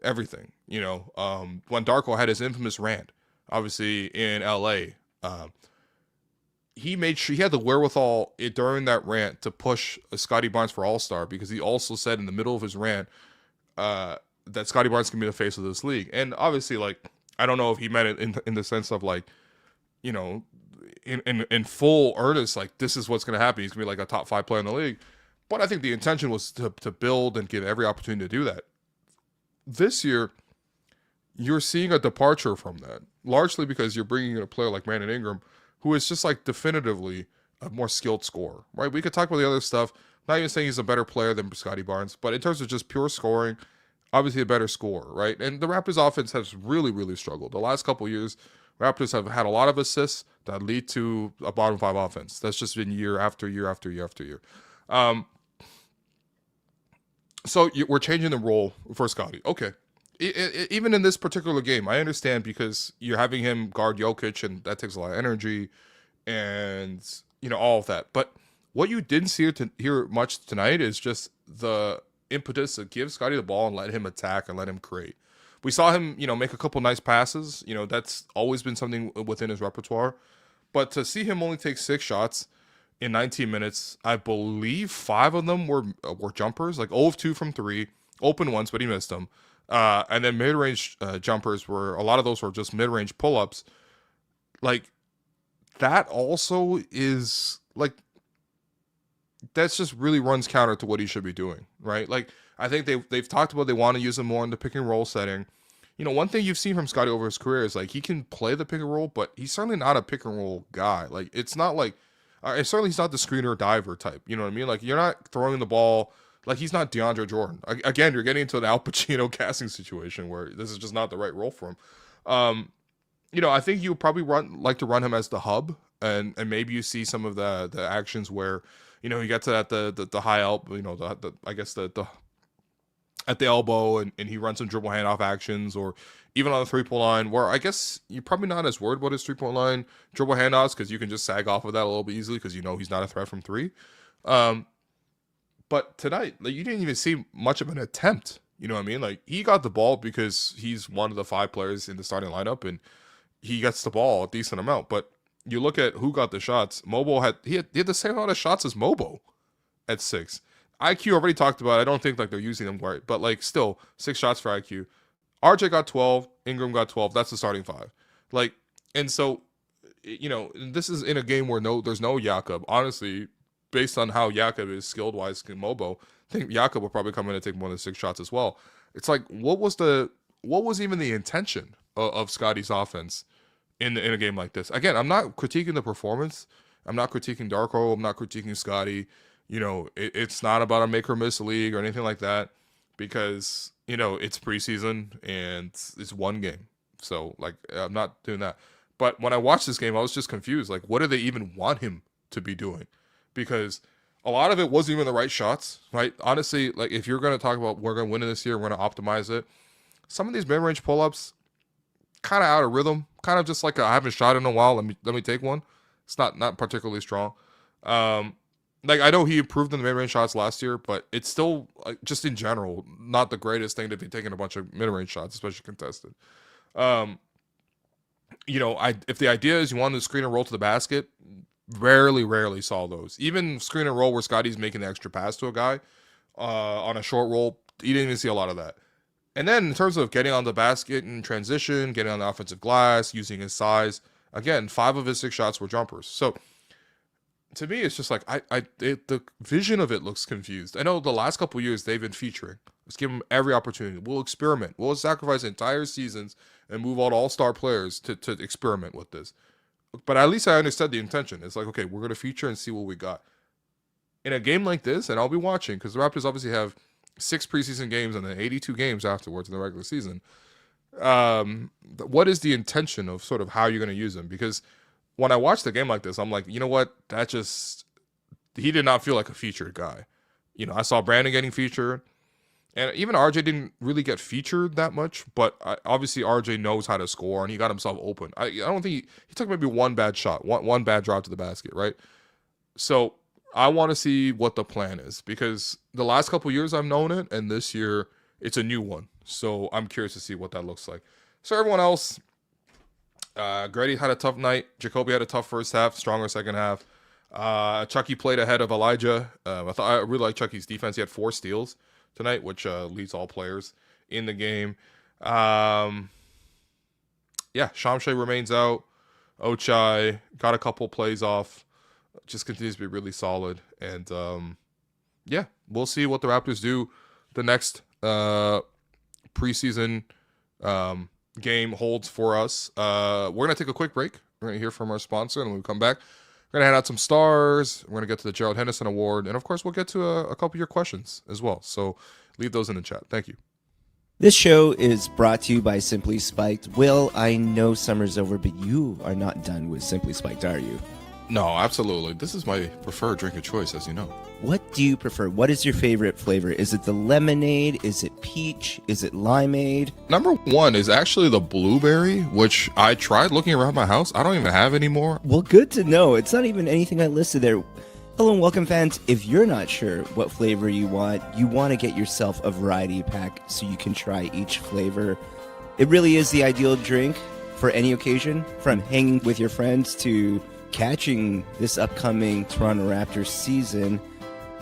everything. When Darko had his infamous rant, obviously in LA, he made sure he had the wherewithal during that rant to push Scotty Barnes for All-Star, because he also said in the middle of his rant that Scotty Barnes can be the face of this league. And obviously, like, I don't know if he meant it in the sense of, like, in full earnest, like, this is what's going to happen. He's going to be like a top 5 player in the league. But I think the intention was to build and give every opportunity to do that. This year, you're seeing a departure from that, largely because you're bringing in a player like Brandon Ingram, who is just, like, definitively a more skilled scorer, right? We could talk about the other stuff. Not even saying he's a better player than Scotty Barnes, but in terms of just pure scoring, obviously a better scorer, right? And the Raptors offense has really, really struggled. The last couple of years, Raptors have had a lot of assists that lead to a bottom 5 offense. That's just been year after year after year after year. So we're changing the role for Scotty. Okay. Even in this particular game, I understand, because you're having him guard Jokic, and that takes a lot of energy and, all of that. But what you didn't see hear much tonight is just the impetus to give Scotty the ball and let him attack and let him create. We saw him, make a couple nice passes. That's always been something within his repertoire. But to see him only take 6 shots in 19 minutes, I believe 5 of them were jumpers, like 0 of 2 from 3, open once, but he missed them. And then mid-range jumpers a lot of those were just mid-range pull-ups. Like, that also is, like, that's just really runs counter to what he should be doing, right? Like, I think they've talked about they want to use him more in the pick and roll setting. One thing you've seen from Scotty over his career is, like, he can play the pick and roll, but he's certainly not a pick and roll guy. Like, it's not like, certainly he's not the screener diver type. You know what I mean? Like, you're not throwing the ball, like, he's not DeAndre Jordan. Again, you're getting into an Al Pacino casting situation where this is just not the right role for him. I think you would probably like to run him as the hub, and maybe you see some of the actions where, he gets it at the high elbow, I guess the at the elbow, and he runs some dribble handoff actions, or even on the 3-point line, where I guess you're probably not as worried about his 3-point line dribble handoffs, because you can just sag off of that a little bit easily, because he's not a threat from 3. But tonight, like, you didn't even see much of an attempt. You know what I mean? Like, he got the ball because he's one of the 5 players in the starting lineup, and he gets the ball a decent amount. But you look at who got the shots. Mobo had the same amount of shots as Mobo at 6. IQ already talked about it. I don't think, like, they're using them right, but, like, still 6 shots for IQ. RJ got 12. Ingram got 12. That's the starting 5. Like, and so, this is in a game where there's no Jakob. Honestly, based on how Jakob is skilled wise in Mobo, I think Jakob will probably come in and take more than 6 shots as well. It's like, what was even the intention of Scotty's offense in a game like this? Again, I'm not critiquing the performance. I'm not critiquing Darko. I'm not critiquing Scotty. It's not about a make or miss league or anything like that, because, it's preseason and it's one game. So, like, I'm not doing that. But when I watched this game, I was just confused. Like, what do they even want him to be doing? Because a lot of it wasn't even the right shots, right? Honestly, like, if you're going to talk about we're going to win this year, we're going to optimize it, some of these mid-range pull-ups, kind of out of rhythm, kind of just like I haven't shot in a while, let me take one. It's not particularly strong. Like, I know he improved in the mid-range shots last year, but it's still, like, just in general, not the greatest thing to be taking a bunch of mid-range shots, especially contested. If the idea is you want to screen and roll to the basket, rarely saw those. Even screen and roll where Scotty's making the extra pass to a guy on a short roll, you didn't even see a lot of that. And then in terms of getting on the basket in transition, getting on the offensive glass, using his size, again, 5 of his 6 shots were jumpers. So to me, it's just like the vision of it looks confused. I know the last couple of years they've been featuring. Let's give them every opportunity. We'll experiment. We'll sacrifice entire seasons and move on all-star players to experiment with this. But at least I understood the intention. It's like, okay, we're going to feature and see what we got. In a game like this, and I'll be watching, because the Raptors obviously have 6 preseason games and then 82 games afterwards in the regular season. What is the intention of sort of how you're going to use them? Because when I watched the game like this, I'm like, you know what? He did not feel like a featured guy. I saw Brandon getting featured, and even RJ didn't really get featured that much, but obviously RJ knows how to score, and he got himself open. I don't think he took maybe one bad shot, one bad drop to the basket, right? So I want to see what the plan is, because the last couple of years I've known it, and this year it's a new one. So I'm curious to see what that looks like. So everyone else, Grady had a tough night. Jacoby had a tough first half, stronger second half. Chucky played ahead of Elijah. I really like Chucky's defense. He had 4 steals tonight, which leads all players in the game. Shamshay remains out. Ochai got a couple plays off. Just continues to be really solid. And we'll see what the Raptors do the next preseason game holds for us. We're going to take a quick break. We're going to hear from our sponsor, and when we come back, we're going to hand out some stars. We're going to get to the Gerald Henderson Award, and of course, we'll get to a couple of your questions as well. So leave those in the chat. Thank you. This show is brought to you by Simply Spiked. Will, I know summer's over, but you are not done with Simply Spiked, are you? No, absolutely. This is my preferred drink of choice, as you know. What do you prefer? What is your favorite flavor? Is it the lemonade? Is it peach? Is it limeade? Number 1 is actually the blueberry, which I tried looking around my house. I don't even have anymore. Well, good to know. It's not even anything I listed there. Hello and welcome, fans. If you're not sure what flavor you want to get yourself a variety pack so you can try each flavor. It really is the ideal drink for any occasion, from hanging with your friends to catching this upcoming Toronto Raptors season.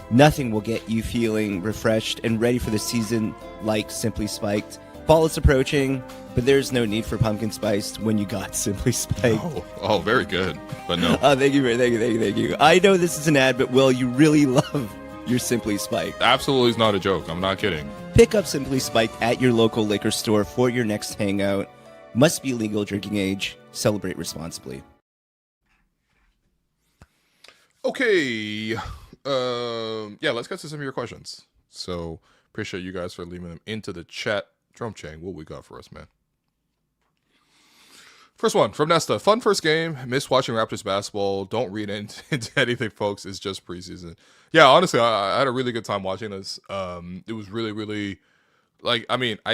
Nothing will get you feeling refreshed and ready for the season like Simply Spiked. Fall is approaching, but there's no need for pumpkin spice when you got Simply Spiked. Oh, very good. But no. Thank you. I know this is an ad, but Will, you really love your Simply Spiked. Absolutely is not a joke. I'm not kidding. Pick up Simply Spiked at your local liquor store for your next hangout. Must be legal drinking age. Celebrate responsibly. Okay. Let's get to some of your questions. So appreciate you guys for leaving them into the chat. Drum Chang, what we got for us, man? First one from Nesta. Fun first game. Miss watching Raptors basketball. Don't read into anything, folks. It's just preseason. Yeah, honestly, I had a really good time watching this. It was really, really, I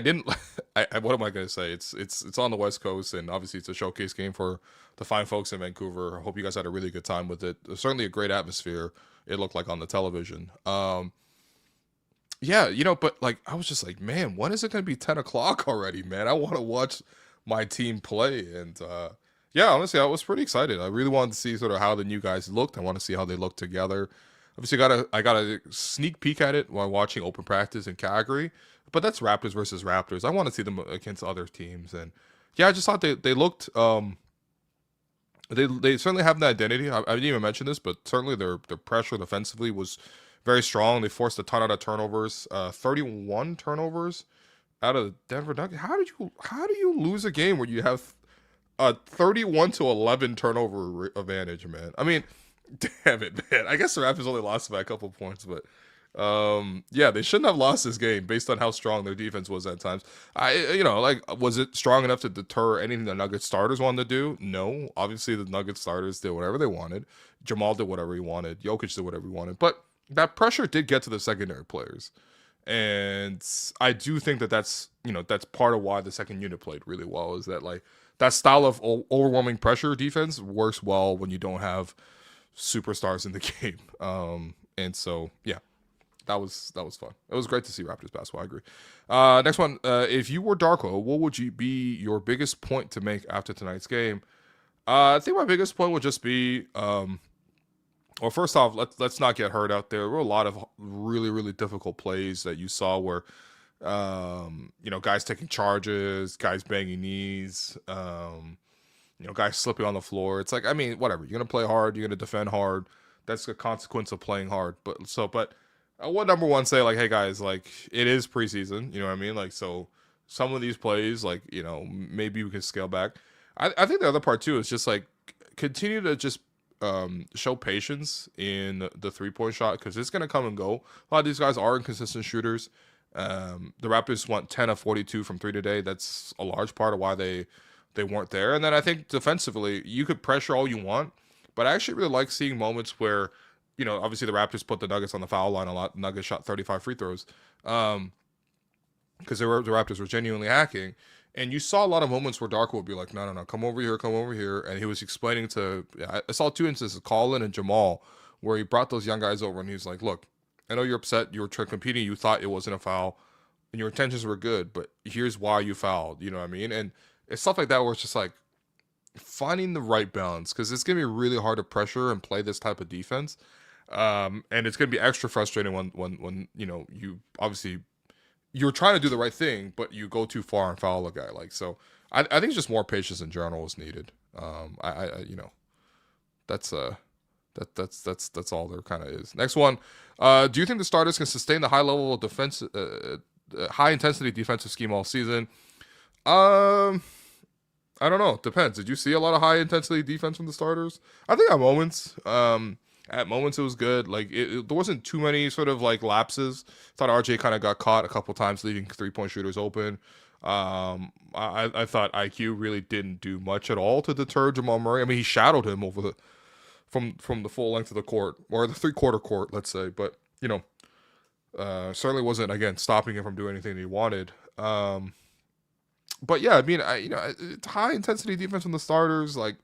didn't. What am I gonna say? It's on the West Coast, and obviously it's a showcase game for the fine folks in Vancouver. I hope you guys had a really good time with it. There's certainly a great atmosphere. It looked like on the television. But I was just like, man, when is it gonna be 10 o'clock already, man? I want to watch my team play. And honestly, I was pretty excited. I really wanted to see sort of how the new guys looked. I want to see how they look together. Obviously, I got a sneak peek at it while watching open practice in Calgary. But that's Raptors versus Raptors. I want to see them against other teams. And I just thought they looked. They certainly have an identity. I didn't even mention this, but certainly their pressure defensively was very strong. They forced a ton out of turnovers. 31 turnovers out of Denver Nuggets. How do you lose a game where you have a 31-11 turnover advantage, man? I mean, damn it, man. I guess the Raptors only lost by a couple points, but they shouldn't have lost this game based on how strong their defense was at times. Was it strong enough to deter anything the Nuggets starters wanted to do? No. Obviously, the Nuggets starters did whatever they wanted. Jamal did whatever he wanted. Jokic did whatever he wanted. But that pressure did get to the secondary players. And I do think that's part of why the second unit played really well, is that that style of overwhelming pressure defense works well when you don't have superstars in the game. That was fun. It was great to see Raptors basketball. I agree. Next one. If you were Darko, what would be your biggest point to make after tonight's game? I think my biggest point would just be, first off, let's not get hurt out there. There were a lot of really, really difficult plays that you saw where, guys taking charges, guys banging knees, guys slipping on the floor. It's like, whatever. You're going to play hard. You're going to defend hard. that's a consequence of playing hard. But what number one say, like, hey guys, like it is preseason, you know what I mean? Like, so some of these plays, like, you know, maybe we can scale back. I think the other part too is just like continue to just show patience in the 3-point shot, because it's gonna come and go. A lot of these guys are inconsistent shooters. The Raptors went 10 of 42 from 3 today. That's a large part of why they weren't there. And then I think defensively, you could pressure all you want, but I actually really like seeing moments where, you know, obviously the Raptors put the Nuggets on the foul line a lot. Nuggets shot 35 free throws because the Raptors were genuinely hacking. And you saw a lot of moments where Darko would be like, no, come over here. And he was explaining to, I saw 2 instances, Colin and Jamal, where he brought those young guys over and he was like, look, I know you're upset. You were competing. You thought it wasn't a foul and your intentions were good, but here's why you fouled. You know what I mean? And it's stuff like that where it's just like finding the right balance, because it's going to be really hard to pressure and play this type of defense. And it's going to be extra frustrating when you know, you obviously you're trying to do the right thing, but you go too far and foul a guy. Like, so I think just more patience in general is needed. You know, that's all there kind of is. Next one. Do you think the starters can sustain the high level of defense, high intensity defensive scheme all season? I don't know. Depends. Did you see a lot of high intensity defense from the starters? I think at moments. At moments it was good. Like there wasn't too many sort of like lapses. Thought RJ kind of got caught a couple times leaving 3-point shooters open. I thought IQ really didn't do much at all to deter Jamal Murray. I mean, he shadowed him over from the full length of the court, or the 3/4 court, let's say. But you know, certainly wasn't, again, stopping him from doing anything he wanted. But yeah, I mean, it's high intensity defense from the starters. Like,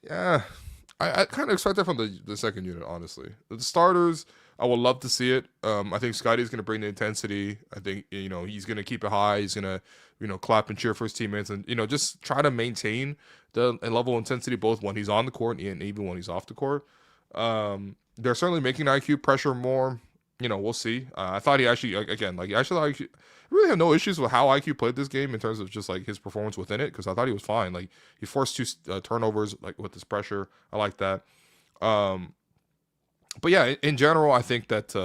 yeah, I kind of expect that from the second unit, honestly. The starters, I would love to see it. I think Scotty's going to bring the intensity. I think, you know, he's going to keep it high. He's going to, you know, clap and cheer for his teammates and, you know, just try to maintain the level of intensity both when he's on the court and even when he's off the court. They're certainly making IQ pressure more. You know, we'll see. I thought he actually, again, like, actually, I really have no issues with how IQ played this game in terms of just, like, his performance within it, because I thought he was fine. Like, he forced 2 turnovers, like, with his pressure. I like that. But, yeah, in general, I think that,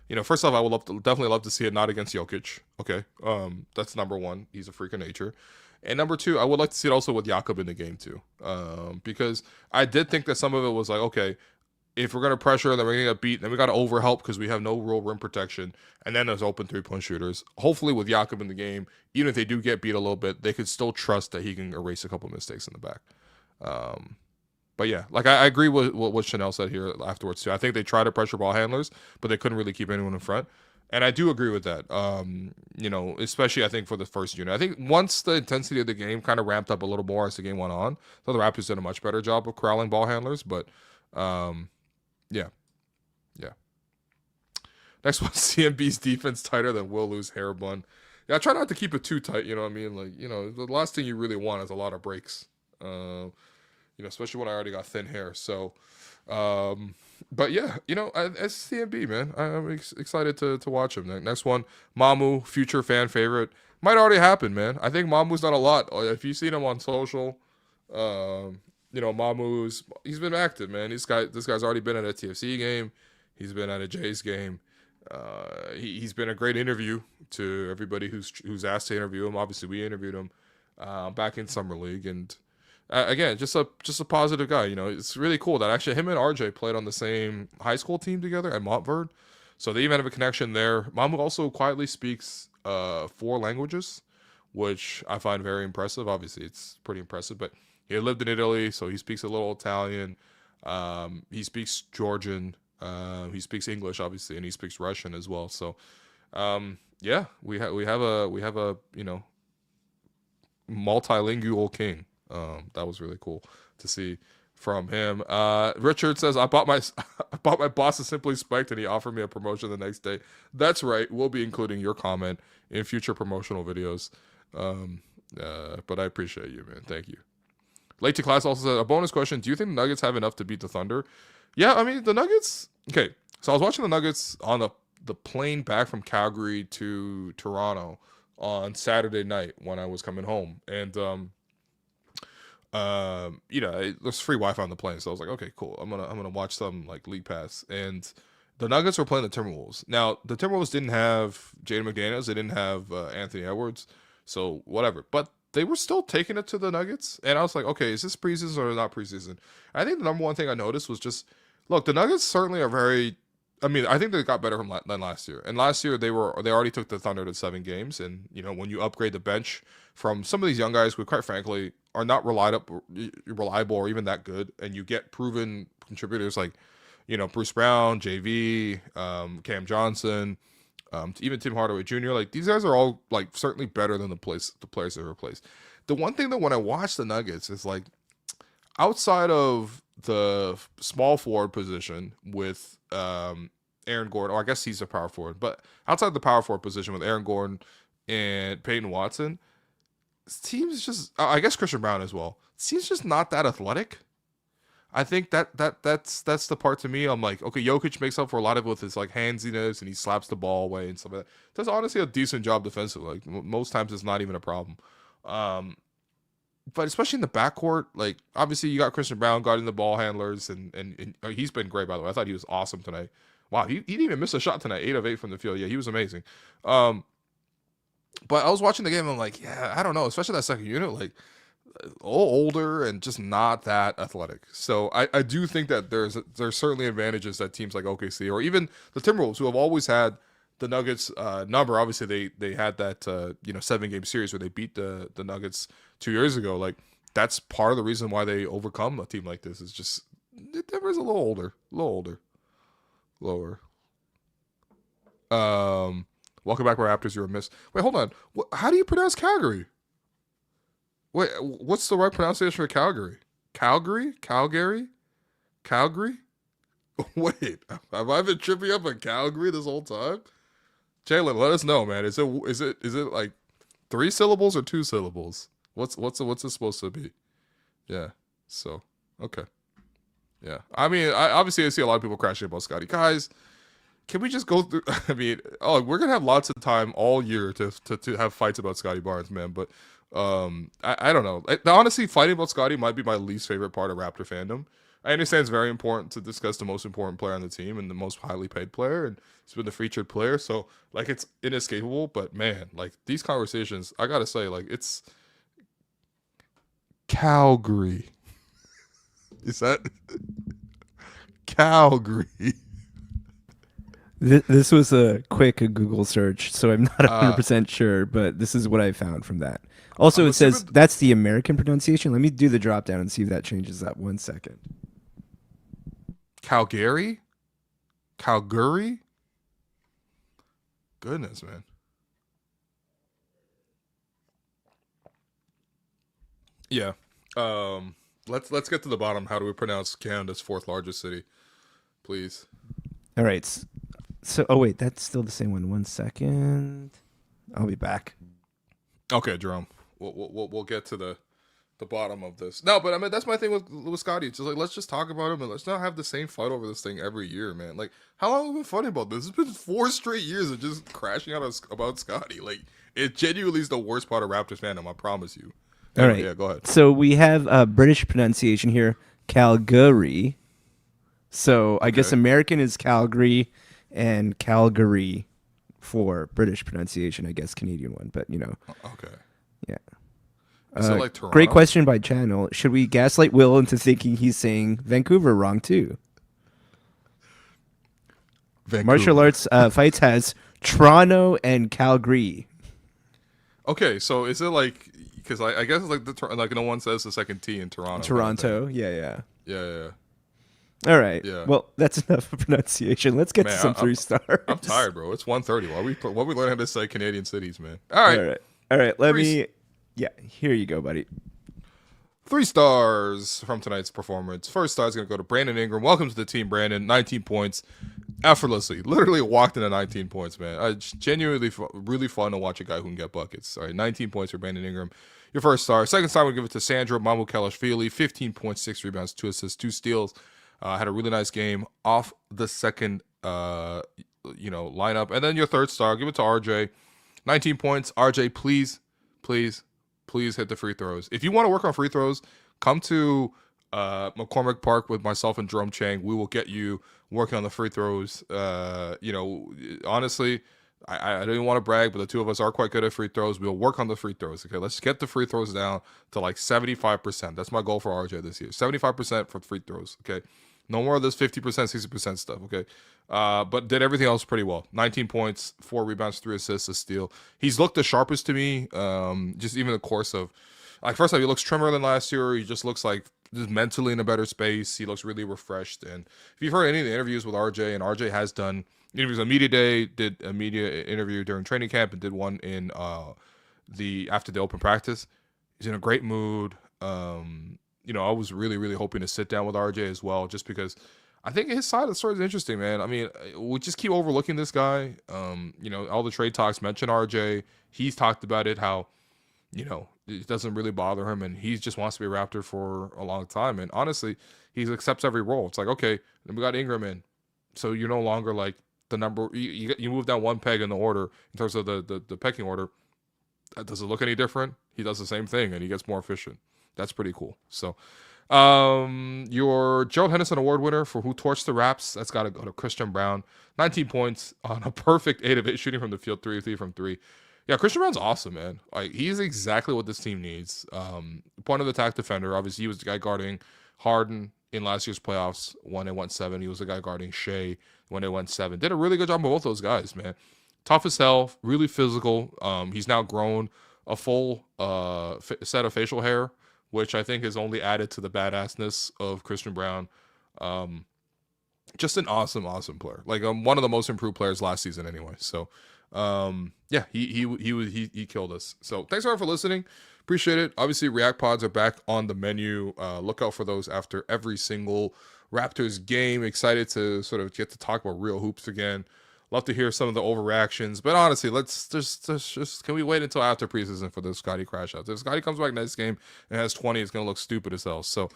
you know, first off, I would definitely love to see it not against Jokic. Okay? That's number one. He's a freak of nature. And number two, I would like to see it also with Jakob in the game, too. Because I did think that some of it was like, okay, if we're going to pressure, then we're going to get beat, then we got to overhelp because we have no real rim protection, and then there's open 3-point shooters. Hopefully with Jakob in the game, even if they do get beat a little bit, they could still trust that he can erase a couple of mistakes in the back. But yeah, like I agree with what Chanel said here afterwards too. I think they try to pressure ball handlers, but they couldn't really keep anyone in front. And I do agree with that. You know, especially I think for the first unit. I think once the intensity of the game kind of ramped up a little more as the game went on, so the Raptors did a much better job of corralling ball handlers. But yeah. Next one, CMB's defense tighter than Will Lou's hair bun. Yeah, I try not to keep it too tight, you know what I mean? Like, you know, the last thing you really want is a lot of breaks. You know, especially when I already got thin hair. So, but yeah, you know, it's CMB, man. I'm excited to watch him. Next one, Mamu, future fan favorite. Might already happen, man. I think Mamu's done a lot. If you've seen him on social, you know, he's been active, man. This guy's already been at a TFC game. He's been at a Jays game. He's been a great interview to everybody who's asked to interview him. Obviously, we interviewed him back in Summer League, and again, just a positive guy. You know, it's really cool that actually him and RJ played on the same high school team together at Montverde, so they even have a connection there. Mamu also quietly speaks 4 languages, which I find very impressive. Obviously, it's pretty impressive, but he lived in Italy, so he speaks a little Italian. He speaks Georgian. He speaks English, obviously, and he speaks Russian as well. So, yeah, we have a you know, multilingual king. That was really cool to see from him. Richard says, I bought my boss a Simply Spiked and he offered me a promotion the next day. That's right. We'll be including your comment in future promotional videos. But I appreciate you, man. Thank you. Late to Class also said, a bonus question. Do you think the Nuggets have enough to beat the Thunder? Yeah, I mean, the Nuggets. Okay, so I was watching the Nuggets on the plane back from Calgary to Toronto on Saturday night when I was coming home. And there's free Wi-Fi on the plane, so I was like, okay, cool. I'm gonna watch some like League Pass, and the Nuggets were playing the Timberwolves. Now the Timberwolves didn't have Jaden McDaniels, they didn't have Anthony Edwards, so whatever. But they were still taking it to the Nuggets, and I was like, okay, is this preseason or not preseason? I think the number one thing I noticed was just, look, the Nuggets certainly are very. I mean, I think they got better than last year. And last year they already took the Thunder to 7 games. And when you upgrade the bench from some of these young guys who, quite frankly, are not reliable or even that good, and you get proven contributors like, Bruce Brown, JV, Cam Johnson, even Tim Hardaway Jr. Like, these guys are all like certainly better than the players they replaced. The one thing that when I watch the Nuggets is like, outside of the small forward position with Aaron Gordon, or I guess he's a power forward, but outside the power forward position with Aaron Gordon and Peyton Watson, this team's just, I guess Christian Brown as well, seems just not that athletic. I think that's the part to me. I'm like, okay, Jokic makes up for a lot of it with his like handsiness, and he slaps the ball away and stuff like that. Does honestly a decent job defensively. Like most times, it's not even a problem. But especially in the backcourt, like obviously you got Christian Brown guarding the ball handlers, and he's been great, by the way. I thought he was awesome tonight. Wow, he didn't even miss a shot tonight. 8 of 8 from the field. Yeah, he was amazing. But I was watching the game, and I'm like, yeah, I don't know, especially that second unit, like older and just not that athletic. So I do think that there's certainly advantages that teams like OKC or even the Timberwolves, who have always had the Nuggets number. Obviously they had that 7-game series where they beat the Nuggets 2 years ago. Like that's part of the reason why they overcome a team like this. Is just Denver's a little older, lower. Welcome back, Raptors. You're a miss. Wait, hold on. How do you pronounce Calgary? Wait, what's the right pronunciation for Calgary? Calgary? Wait, have I been tripping up on Calgary this whole time? Jalen, let us know, man. Is it like 3 syllables or 2 syllables? What's it supposed to be? Yeah. So okay. Yeah. I mean, I see a lot of people crashing about Scotty. Guys, can we just go through? I mean, we're gonna have lots of time all year to have fights about Scotty Barnes, man. But I don't know. Honestly, fighting about Scotty might be my least favorite part of Raptor fandom. I understand it's very important to discuss the most important player on the team and the most highly paid player, and he's been the featured player, so like it's inescapable. But man, like these conversations, I gotta say, like it's Calgary. Is that Calgary? This was a quick Google search, so I'm not 100% sure, but this is what I found from that. Also, it says that's the American pronunciation. Let me do the drop down and see if that changes that 1 second. Calgary? Goodness, man. Yeah. Let's get to the bottom. How do we pronounce Canada's 4th largest city, please? All right. So, wait, that's still the same one. 1 second. I'll be back. Okay, Jerome. We'll get to the bottom of this. No, but I mean that's my thing with Scotty. It's just like let's just talk about him and let's not have the same fight over this thing every year, man. Like how long have we been fighting about this? It's been 4 straight years of just crashing out about Scotty. Like it genuinely is the worst part of Raptors fandom. I promise you. All right. Yeah, go ahead. So we have a British pronunciation here, Calgary. So I guess American is Calgary and Calgary for British pronunciation. I guess Canadian one, but Okay. Yeah. Is it like Toronto? Great question by Channel. Should we gaslight Will into thinking he's saying Vancouver wrong too? Vancouver. Martial arts fights has Toronto and Calgary. Okay, so is it like because I guess it's like no one says the second T in Toronto. Toronto, yeah. All right. Yeah. Well, that's enough of pronunciation. Let's get to some 3 stars. I'm tired, bro. It's 1:30. Why we learning how to say Canadian cities, man? All right. Let me. Yeah, here you go, buddy. 3 stars from tonight's performance. First star is going to go to Brandon Ingram. Welcome to the team, Brandon. 19 points. Effortlessly. Literally walked into 19 points, man. It's genuinely really fun to watch a guy who can get buckets. All right, 19 points for Brandon Ingram. Your first star. Second star, we'll give it to Sandro Mamukelashvili. 15 points, 6 rebounds, 2 assists, 2 steals. Had a really nice game off the second lineup. And then your third star, give it to RJ. 19 points. RJ, please hit the free throws. If you want to work on free throws, come to McCormick Park with myself and Jerome Chang. We will get you working on the free throws. Honestly, I don't even want to brag, but the two of us are quite good at free throws. We'll work on the free throws. Okay, let's get the free throws down to like 75%. That's my goal for RJ this year. 75% for free throws. Okay, no more of this 50%, 60% stuff. Okay, but did everything else pretty well. 19 points, 4 rebounds, 3 assists, a steal. He's looked the sharpest to me. Just even the course of, like, first off, he looks trimmer than last year. He just looks like just mentally in a better space. He looks really refreshed. And if you've heard any of the interviews with RJ, and RJ has done interviews on media day, did a media interview during training camp, and did one in after the open practice. He's in a great mood. I was really, really hoping to sit down with RJ as well, just because I think his side of the story is interesting, man. I mean, we just keep overlooking this guy. All the trade talks mention RJ. He's talked about it, how, it doesn't really bother him, and he just wants to be a Raptor for a long time. And honestly, he accepts every role. It's like, okay, then we got Ingram in, so you're no longer like the number. You move down one peg in the order in terms of the pecking order. Does it look any different? He does the same thing, and he gets more efficient. That's pretty cool. So, your Gerald Henderson Award winner for who torched the Raps, that's got to go to Christian Braun. 19 points on a perfect 8 of 8 shooting from the field, 3 from 3. Yeah, Christian Brown's awesome, man. Like, he's exactly what this team needs. Point of attack defender. Obviously, he was the guy guarding Harden in last year's playoffs when they went 7. He was the guy guarding Shea when they went 7. Did a really good job of both those guys, man. Tough as hell, really physical. He's now grown a full set of facial hair, which I think has only added to the badassness of Christian Braun. Just an awesome, awesome player. Like, one of the most improved players last season anyway. So, he killed us. So thanks everyone for listening. Appreciate it. Obviously, React Pods are back on the menu. Look out for those after every single Raptors game. Excited to sort of get to talk about real hoops again. Love to hear some of the overreactions. But honestly, let's just can we wait until after preseason for the Scotty crash outs? If Scotty comes back next game and has 20, it's gonna look stupid as hell. So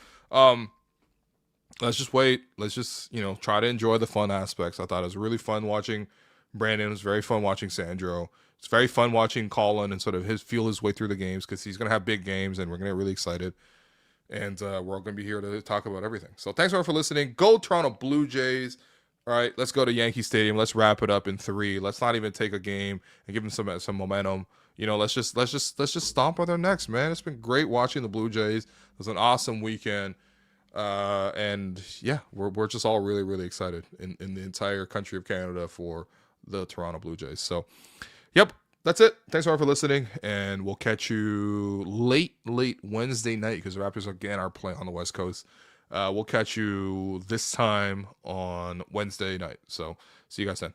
let's just wait. Let's just, try to enjoy the fun aspects. I thought it was really fun watching Brandon. It was very fun watching Sandro. It's very fun watching Colin and sort of feel his way through the games, because he's going to have big games and we're going to get really excited. And we're all going to be here to talk about everything. So thanks everyone for listening. Go Toronto Blue Jays. All right, let's go to Yankee Stadium. Let's wrap it up in 3. Let's not even take a game and give them some momentum. Let's just stomp on their necks, man. It's been great watching the Blue Jays. It was an awesome weekend. And yeah, we're just all really, really excited in the entire country of Canada for the Toronto Blue Jays. So, yep, that's it. Thanks everyone for listening, and we'll catch you late Wednesday night, because the Raptors again are playing on the West Coast. We'll catch you this time on Wednesday night. So, see you guys then.